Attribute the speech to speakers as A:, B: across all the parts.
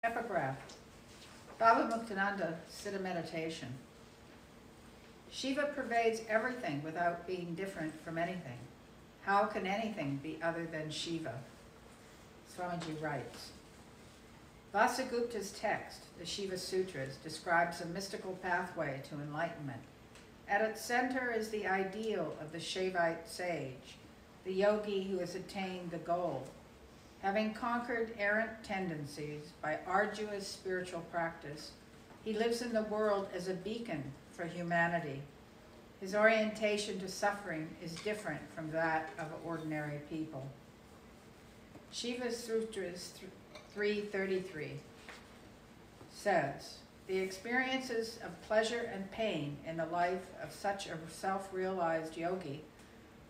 A: Epigraph. Baba Muktananda, Siddha Meditation. Shiva pervades everything without being different from anything. How can anything be other than Shiva? Swamiji writes. Vasugupta's text, the Shiva Sutras, describes a mystical pathway to enlightenment. At its center is the ideal of the Shaivite sage, the yogi who has attained the goal. Having conquered errant tendencies by arduous spiritual practice, he lives in the world as a beacon for humanity. His orientation to suffering is different from that of ordinary people. Shiva Sutras 3:33 says, the experiences of pleasure and pain in the life of such a self-realized yogi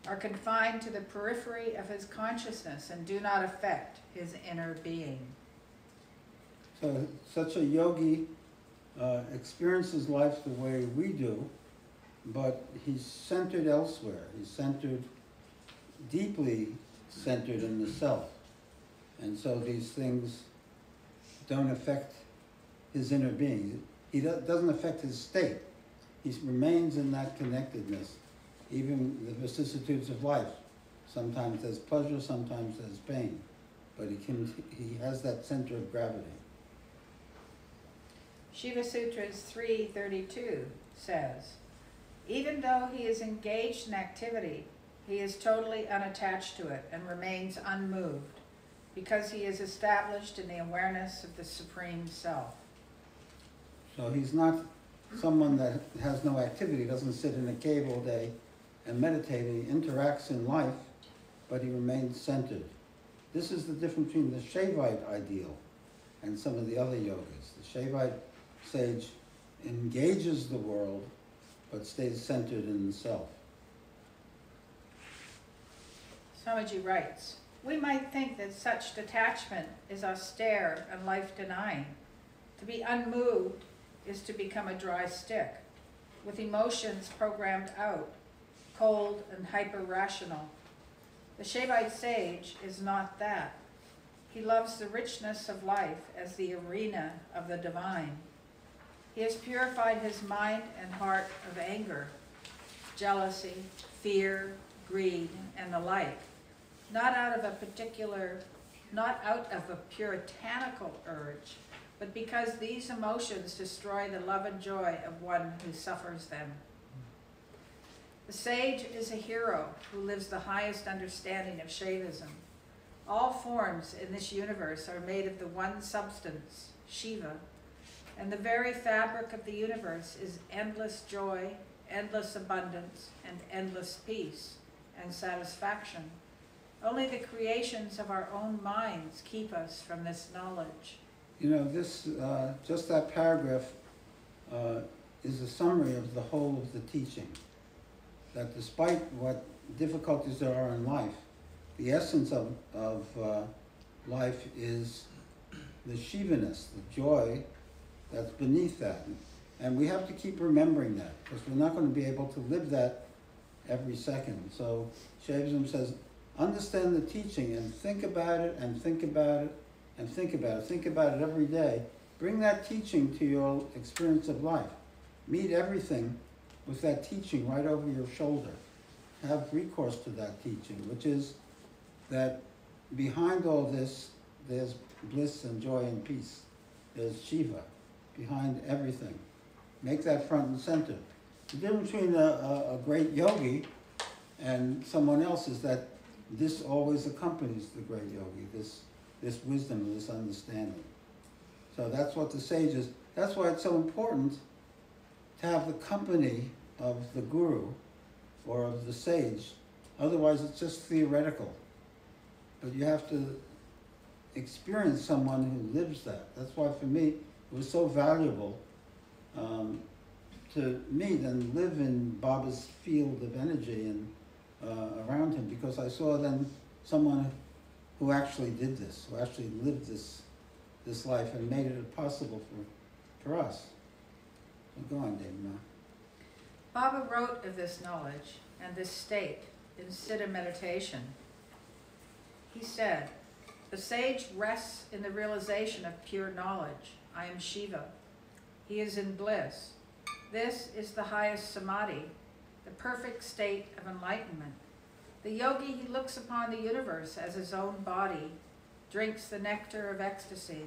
A: are confined to the periphery of his consciousness and do not affect his inner being.
B: So such a yogi experiences life the way we do, but he's centered elsewhere. He's centered, deeply centered in the self. And so these things don't affect his inner being. He doesn't affect his state. He remains in that connectedness, even the vicissitudes of life. Sometimes there's pleasure, sometimes there's pain, but he has that center of gravity.
A: Shiva Sutras 3:32 says, even though he is engaged in activity, he is totally unattached to it and remains unmoved, because he is established in the awareness of the Supreme Self.
B: So he's not someone that has no activity, doesn't sit in a cave all day and meditate. He interacts in life, but he remains centered. This is the difference between the Shaivite ideal and some of the other yogas. The Shaivite sage engages the world, but stays centered in himself.
A: Swamiji writes, we might think that such detachment is austere and life-denying. To be unmoved is to become a dry stick, with emotions programmed out, cold and hyper-rational. The Shaivite sage is not that. He loves the richness of life as the arena of the divine. He has purified his mind and heart of anger, jealousy, fear, greed, and the like, not out of a puritanical urge, but because these emotions destroy the love and joy of one who suffers them. The sage is a hero who lives the highest understanding of Shaivism. All forms in this universe are made of the one substance, Shiva, and the very fabric of the universe is endless joy, endless abundance, and endless peace and satisfaction. Only the creations of our own minds keep us from this knowledge.
B: You know, this, just that paragraph is a summary of the whole of the teaching. That despite what difficulties there are in life, the essence of life is the Shivaness, the joy that's beneath that. And we have to keep remembering that, because we're not going to be able to live that every second. So Shaivism says, understand the teaching and think about it and think about it and think about it. Think about it every day. Bring that teaching to your experience of life. Meet everything with that teaching right over your shoulder. Have recourse to that teaching, which is that behind all this, there's bliss and joy and peace. There's Shiva behind everything. Make that front and center. The difference between a great yogi and someone else is that this always accompanies the great yogi, this wisdom and this understanding. So that's what the sage is. That's why it's so important to have the company of the guru or of the sage. Otherwise it's just theoretical. But you have to experience someone who lives that. That's why for me it was so valuable to meet and live in Baba's field of energy and around him, because I saw then someone who actually did this, who actually lived this life and made it possible for us. So go on, Devi.
A: Baba wrote of this knowledge and this state in Siddha meditation. He said, The sage rests in the realization of pure knowledge. I am Shiva. He is in bliss. This is the highest samadhi, the perfect state of enlightenment. The yogi, he looks upon the universe as his own body, drinks the nectar of ecstasy.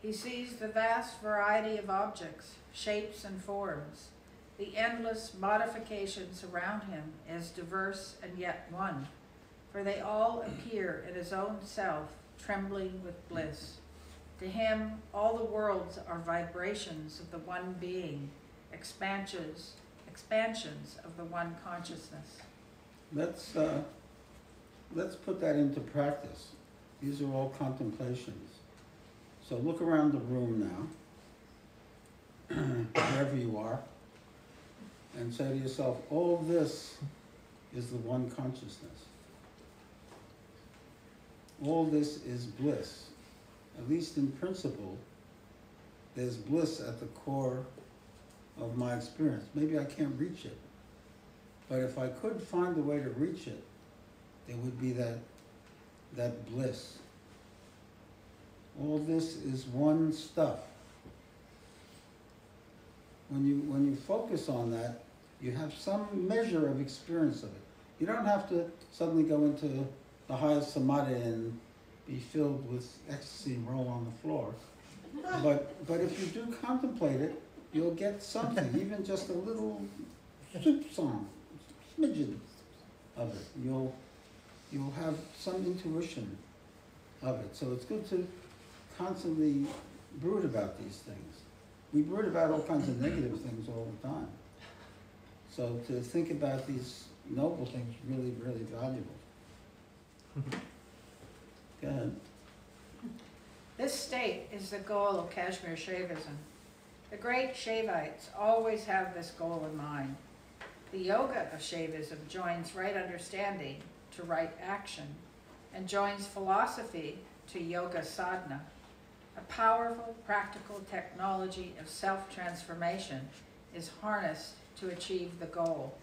A: He sees the vast variety of objects, shapes and forms, the endless modifications around him as diverse and yet one, for they all appear in his own self, trembling with bliss. To him, all the worlds are vibrations of the one being, expansions of the one consciousness.
B: Let's put that into practice. These are all contemplations. So look around the room now, wherever you are, and say to yourself, all this is the one consciousness. All this is bliss. At least in principle, there's bliss at the core of my experience. Maybe I can't reach it, but if I could find a way to reach it, there would be that bliss. All this is one stuff. When you focus on that, you have some measure of experience of it. You don't have to suddenly go into the highest samadhi and be filled with ecstasy and roll on the floor. But if you do contemplate it, you'll get something, even just a little soup song, smidgen of it. You'll have some intuition of it. So it's good to constantly brood about these things. We brood about all kinds of negative things all the time. So to think about these noble things is really, really valuable. Go ahead.
A: This state is the goal of Kashmir Shaivism. The great Shaivites always have this goal in mind. The Yoga of Shaivism joins right understanding to right action, and joins philosophy to yoga sadhana, a powerful practical technology of self-transformation is harnessed to achieve the goal.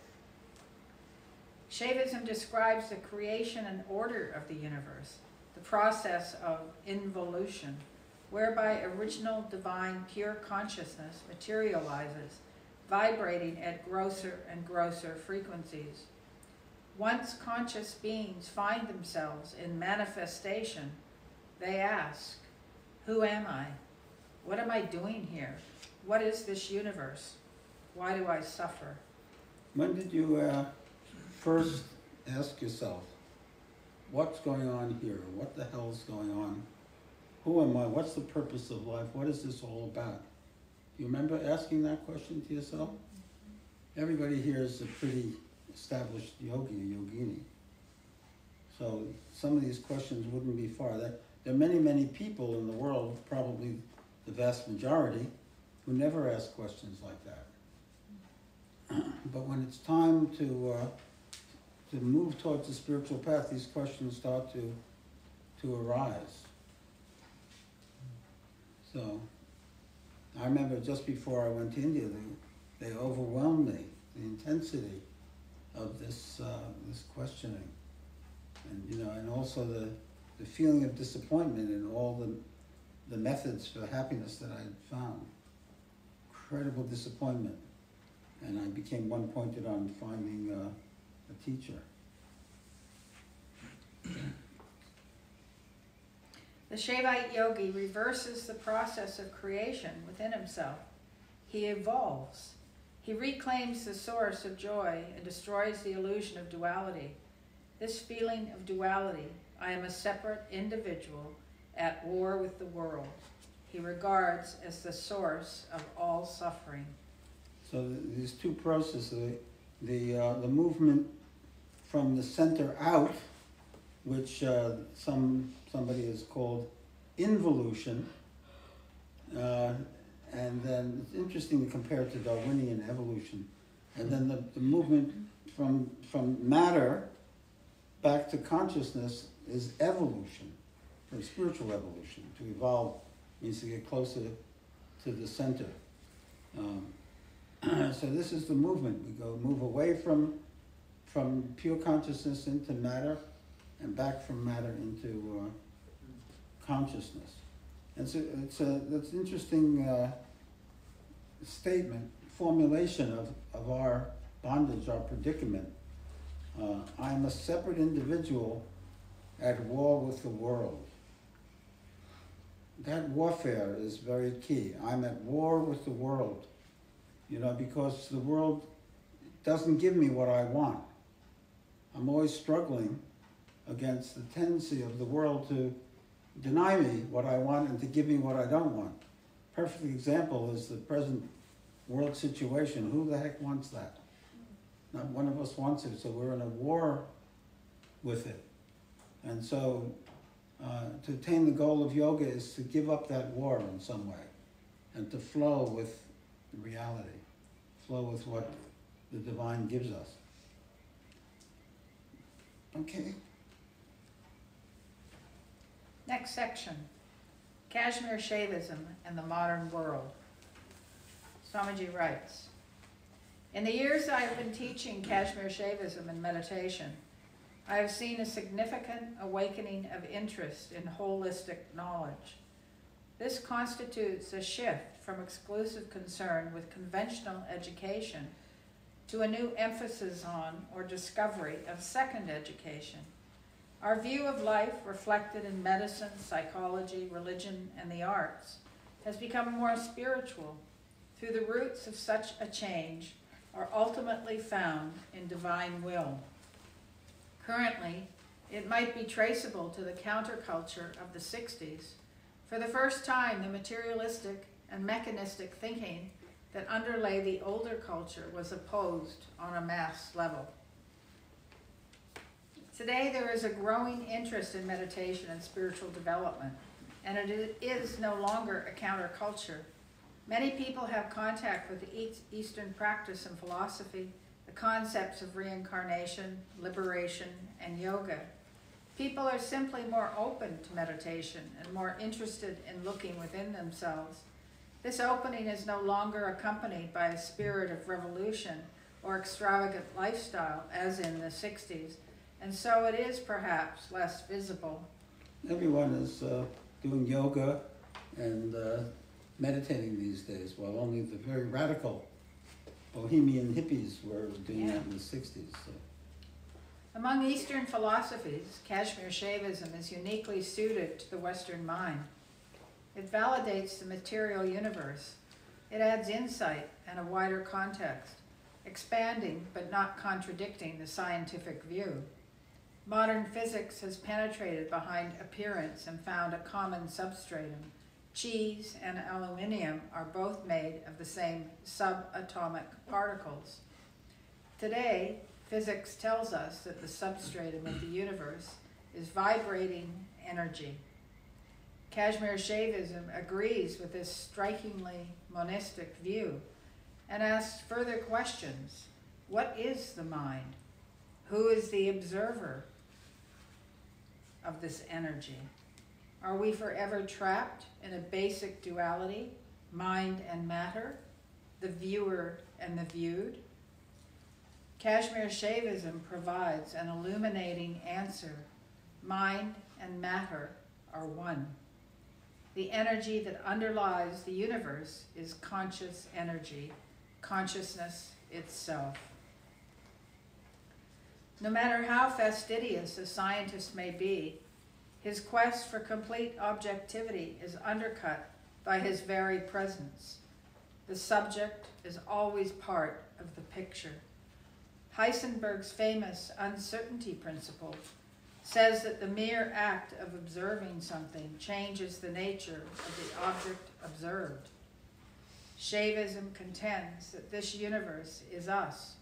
A: Shaivism describes the creation and order of the universe, the process of involution, whereby original divine pure consciousness materializes, vibrating at grosser and grosser frequencies. Once conscious beings find themselves in manifestation, they ask, who am I? What am I doing here? What is this universe? Why do I suffer?
B: When did you first ask yourself, what's going on here? What the hell's going on? Who am I? What's the purpose of life? What is this all about? Do you remember asking that question to yourself? Everybody here is a pretty established yogi or yogini. So some of these questions wouldn't be far. There are many, many people in the world, probably the vast majority, who never ask questions like that. But when it's time to move towards the spiritual path, these questions start to arise. So I remember just before I went to India, they overwhelmed me, the intensity of this questioning, and also the feeling of disappointment in all the methods for happiness that I had found. Incredible disappointment, and I became one-pointed on finding a teacher.
A: The Shaivite yogi reverses the process of creation within himself. He evolves. He reclaims the source of joy and destroys the illusion of duality. This feeling of duality, I am a separate individual at war with the world, he regards as the source of all suffering.
B: So these two processes, the movement from the center out, which somebody has called involution, and then it's interesting to compare it to Darwinian evolution, and then the movement from matter back to consciousness is evolution, or spiritual evolution. To evolve means to get closer to the center. So this is the movement. We move away from pure consciousness into matter, and back from matter into consciousness. And so that's an interesting statement, formulation of our bondage, our predicament. I am a separate individual at war with the world. That warfare is very key. I'm at war with the world, because the world doesn't give me what I want. I'm always struggling against the tendency of the world to deny me what I want and to give me what I don't want. Perfect example is the present world situation. Who the heck wants that? Not one of us wants it, so we're in a war with it. And so to attain the goal of yoga is to give up that war in some way and to flow with reality, flow with what the divine gives us. Okay.
A: Next section, Kashmir Shaivism and the Modern World. Swamiji writes, in the years I have been teaching Kashmir Shaivism and meditation, I have seen a significant awakening of interest in holistic knowledge. This constitutes a shift from exclusive concern with conventional education to a new emphasis on or discovery of second education. Our view of life, reflected in medicine, psychology, religion, and the arts, has become more spiritual. Through the roots of such a change are ultimately found in divine will. Currently, it might be traceable to the counterculture of the 60s. For the first time, the materialistic and mechanistic thinking that underlay the older culture was opposed on a mass level. Today, there is a growing interest in meditation and spiritual development, and it is no longer a counterculture. Many people have contact with the Eastern practice and philosophy, the concepts of reincarnation, liberation, and yoga. People are simply more open to meditation and more interested in looking within themselves. This opening is no longer accompanied by a spirit of revolution or extravagant lifestyle as in the 60s, and so it is perhaps less visible.
B: Everyone is doing yoga and meditating these days, while only the very radical bohemian hippies were doing that in the 60s. So.
A: Among Eastern philosophies, Kashmir Shaivism is uniquely suited to the Western mind. It validates the material universe. It adds insight and a wider context, expanding but not contradicting the scientific view. Modern physics has penetrated behind appearance and found a common substratum. Cheese and aluminium are both made of the same subatomic particles. Today, physics tells us that the substratum of the universe is vibrating energy. Kashmir Shaivism agrees with this strikingly monistic view and asks further questions. What is the mind? Who is the observer of this energy? Are we forever trapped in a basic duality, mind and matter, the viewer and the viewed? Kashmir Shaivism provides an illuminating answer. Mind and matter are one. The energy that underlies the universe is conscious energy, consciousness itself. No matter how fastidious a scientist may be, his quest for complete objectivity is undercut by his very presence. The subject is always part of the picture. Heisenberg's famous uncertainty principle says that the mere act of observing something changes the nature of the object observed. Shaivism contends that this universe is us,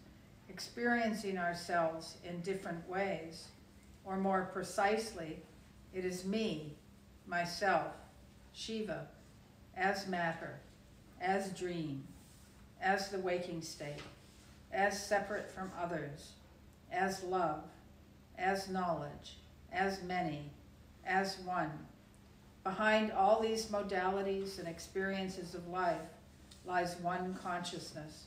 A: experiencing ourselves in different ways, or more precisely, it is me, myself, Shiva, as matter, as dream, as the waking state, as separate from others, as love, as knowledge, as many, as one. Behind all these modalities and experiences of life lies one consciousness,